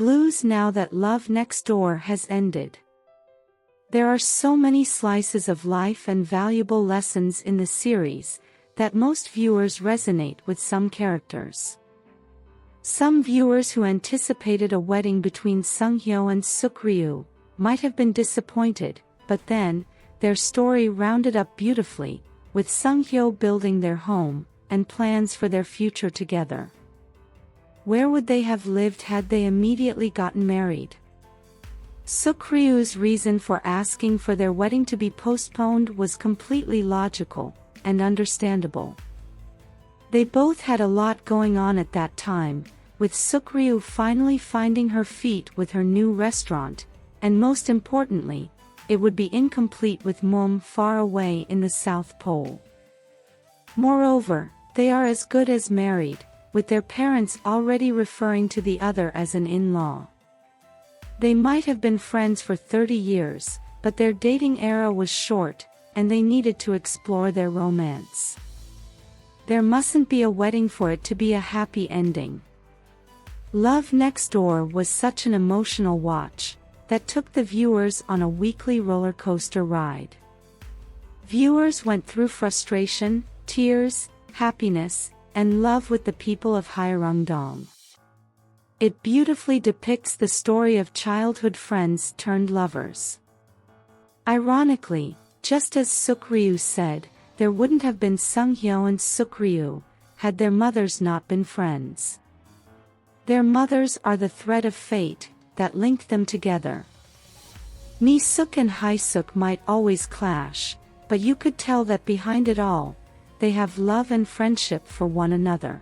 Blues now that Love Next Door has ended. There are so many slices of life and valuable lessons in the series that most viewers resonate with some characters. Some viewers who anticipated a wedding between Seung-Hyo and Seok-Ryu might have been disappointed, but then, their story rounded up beautifully, with Seung-Hyo building their home and plans for their future together. Where would they have lived had they immediately gotten married? Seok-Ryu's reason for asking for their wedding to be postponed was completely logical and understandable. They both had a lot going on at that time, with Seok-Ryu finally finding her feet with her new restaurant, and most importantly, it would be incomplete with Mom far away in the South Pole. Moreover, they are as good as married, with their parents already referring to the other as an in-law. They might have been friends for 30 years, but their dating era was short, and they needed to explore their romance. There mustn't be a wedding for it to be a happy ending. Love Next Door was such an emotional watch that took the viewers on a weekly roller coaster ride. Viewers went through frustration, tears, happiness, and love with the people of Hyeongdong. It beautifully depicts the story of childhood friends turned lovers. Ironically, just as Seok-Ryu said, there wouldn't have been Seung-Hyo and Seok-Ryu had their mothers not been friends. Their mothers are the thread of fate that linked them together. Mi-Suk and Hae-Suk might always clash, but you could tell that behind it all, they have love and friendship for one another.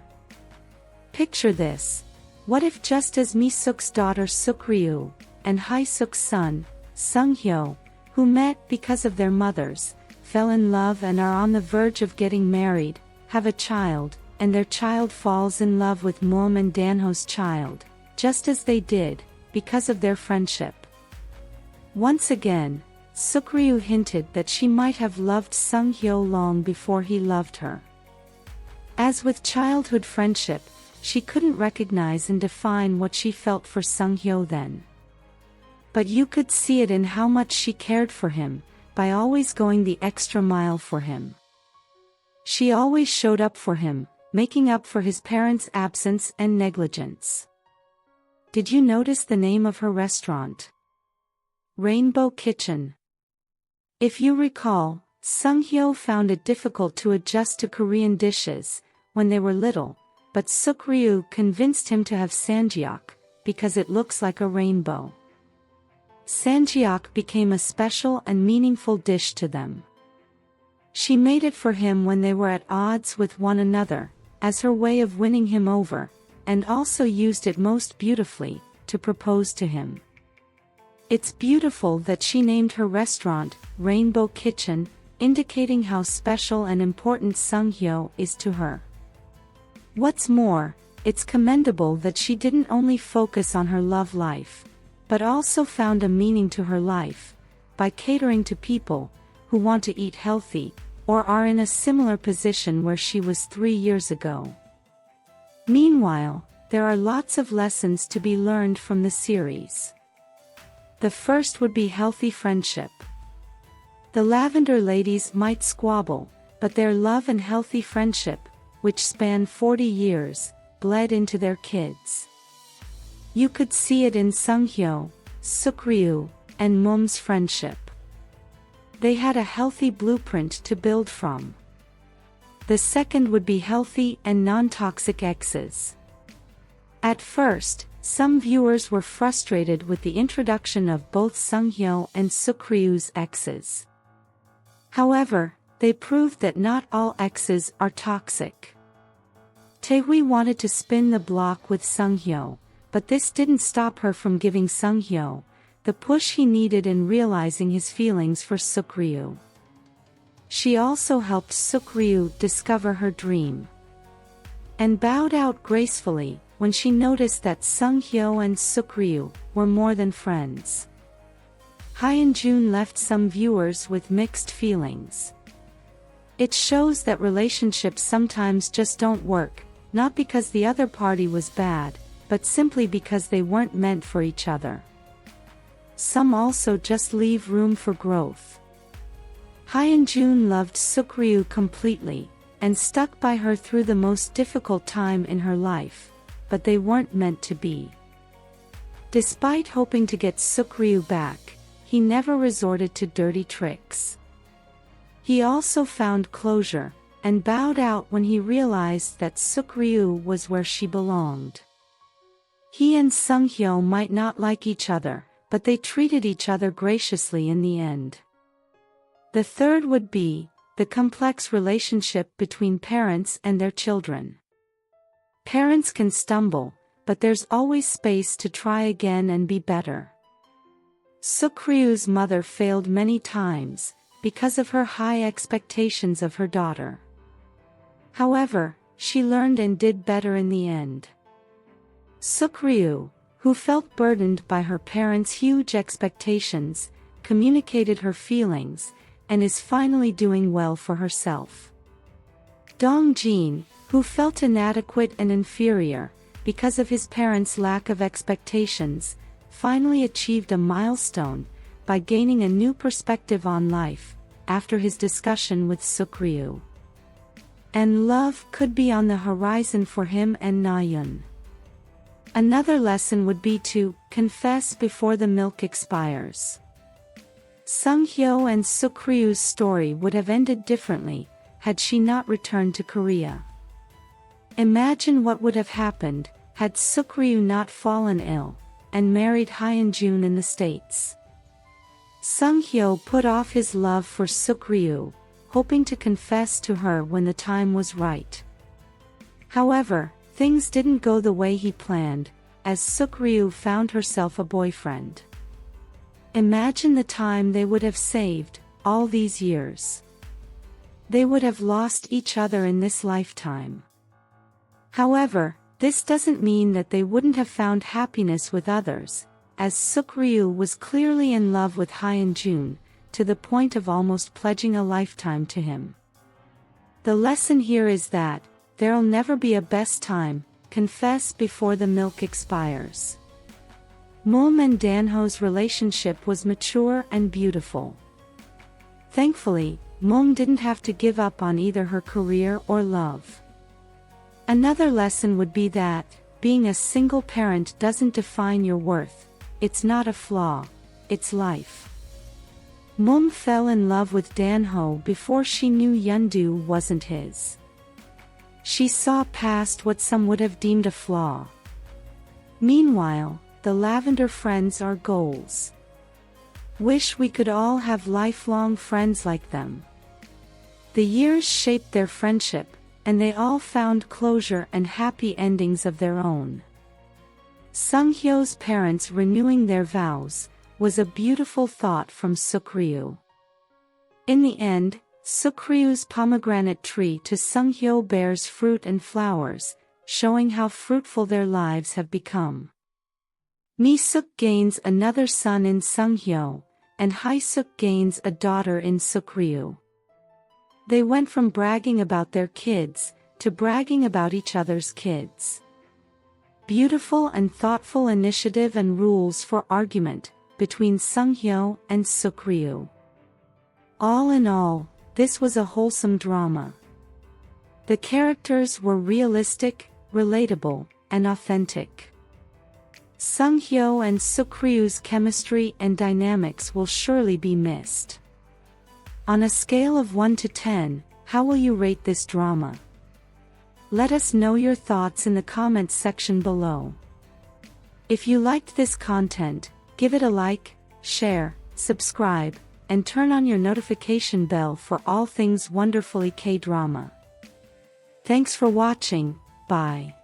Picture this. What if just as Mi-Suk's daughter Seok-Ryu and Hae-Suk's son, Seung-Hyo, who met because of their mothers, fell in love and are on the verge of getting married, have a child, and their child falls in love with Mom and Danho's child, just as they did, because of their friendship. Once again, Seok-Ryu hinted that she might have loved Seung-Hyo long before he loved her. As with childhood friendship, she couldn't recognize and define what she felt for Seung-Hyo then. But you could see it in how much she cared for him, by always going the extra mile for him. She always showed up for him, making up for his parents' absence and negligence. Did you notice the name of her restaurant? Rainbow Kitchen. If you recall, Seung-Hyo found it difficult to adjust to Korean dishes when they were little, but Seok-Ryu convinced him to have samgyeok, because it looks like a rainbow. Samgyeok became a special and meaningful dish to them. She made it for him when they were at odds with one another, as her way of winning him over, and also used it most beautifully to propose to him. It's beautiful that she named her restaurant Rainbow Kitchen, indicating how special and important Seung-Hyo is to her. What's more, it's commendable that she didn't only focus on her love life, but also found a meaning to her life, by catering to people who want to eat healthy, or are in a similar position where she was 3 years ago. Meanwhile, there are lots of lessons to be learned from the series. The first would be healthy friendship. The Lavender ladies might squabble, but their love and healthy friendship, which spanned 40 years, bled into their kids. You could see it in Seung-Hyo, Seok-Ryu, and Mom's friendship. They had a healthy blueprint to build from. The second would be healthy and non-toxic exes. At first, some viewers were frustrated with the introduction of both Seung-Hyo and Seok-Ryu's exes. However, they proved that not all exes are toxic. Taehui wanted to spin the block with Seung-Hyo, but this didn't stop her from giving Seung-Hyo the push he needed in realizing his feelings for Seok-Ryu. She also helped Seok-Ryu discover her dream, and bowed out gracefully when she noticed that Seung-Hyo and Seok-Ryu were more than friends. Hyun-jun left some viewers with mixed feelings. It shows that relationships sometimes just don't work, not because the other party was bad, but simply because they weren't meant for each other. Some also just leave room for growth. Hyun-jun loved Seok-Ryu completely, and stuck by her through the most difficult time in her life, but they weren't meant to be. Despite hoping to get Seok-Ryu back, he never resorted to dirty tricks. He also found closure, and bowed out when he realized that Seok-Ryu was where she belonged. He and Seung-Hyo might not like each other, but they treated each other graciously in the end. The third would be the complex relationship between parents and their children. Parents can stumble, but there's always space to try again and be better. Seok-Ryu's mother failed many times, because of her high expectations of her daughter. However, she learned and did better in the end. Seok-Ryu, who felt burdened by her parents' huge expectations, communicated her feelings, and is finally doing well for herself. Dong-jin, who felt inadequate and inferior, because of his parents' lack of expectations, finally achieved a milestone, by gaining a new perspective on life, after his discussion with Seok-Ryu. And love could be on the horizon for him and Na-yeon. Another lesson would be to confess before the milk expires. Seung-Hyo and Seok-Ryu's story would have ended differently, had she not returned to Korea. Imagine what would have happened, had Seok-Ryu not fallen ill, and married Hyun-jun in the States. Seung-Hyo put off his love for Seok-Ryu, hoping to confess to her when the time was right. However, things didn't go the way he planned, as Seok-Ryu found herself a boyfriend. Imagine the time they would have saved, all these years. They would have lost each other in this lifetime. However, this doesn't mean that they wouldn't have found happiness with others, as Seok-Ryu was clearly in love with Hyun-jun, to the point of almost pledging a lifetime to him. The lesson here is that there'll never be a best time, confess before the milk expires. Moom and Danho's relationship was mature and beautiful. Thankfully, Moom didn't have to give up on either her career or love. Another lesson would be that being a single parent doesn't define your worth. It's not a flaw, it's life. Moom fell in love with Danho before she knew Yeondu wasn't his. She saw past what some would have deemed a flaw. Meanwhile, the Lavender friends are goals. Wish we could all have lifelong friends like them. The years shaped their friendship, and they all found closure and happy endings of their own. Seung-Hyo's parents renewing their vows was a beautiful thought from Seok-Ryu. In the end, Seok-Ryu's pomegranate tree to Seung-Hyo bears fruit and flowers, showing how fruitful their lives have become. Mi-suk gains another son in Seung-Hyo, and Hae-suk gains a daughter in Seok-Ryu. They went from bragging about their kids, to bragging about each other's kids. Beautiful and thoughtful initiative and rules for argument, between Seung-Hyo and Seok-Ryu. All in all, this was a wholesome drama. The characters were realistic, relatable, and authentic. Seung-Hyo and Seok-Ryu's chemistry and dynamics will surely be missed. On a scale of 1 to 10, how will you rate this drama? Let us know your thoughts in the comments section below. If you liked this content, give it a like, share, subscribe, and turn on your notification bell for all things wonderfully K-drama. Thanks for watching, bye.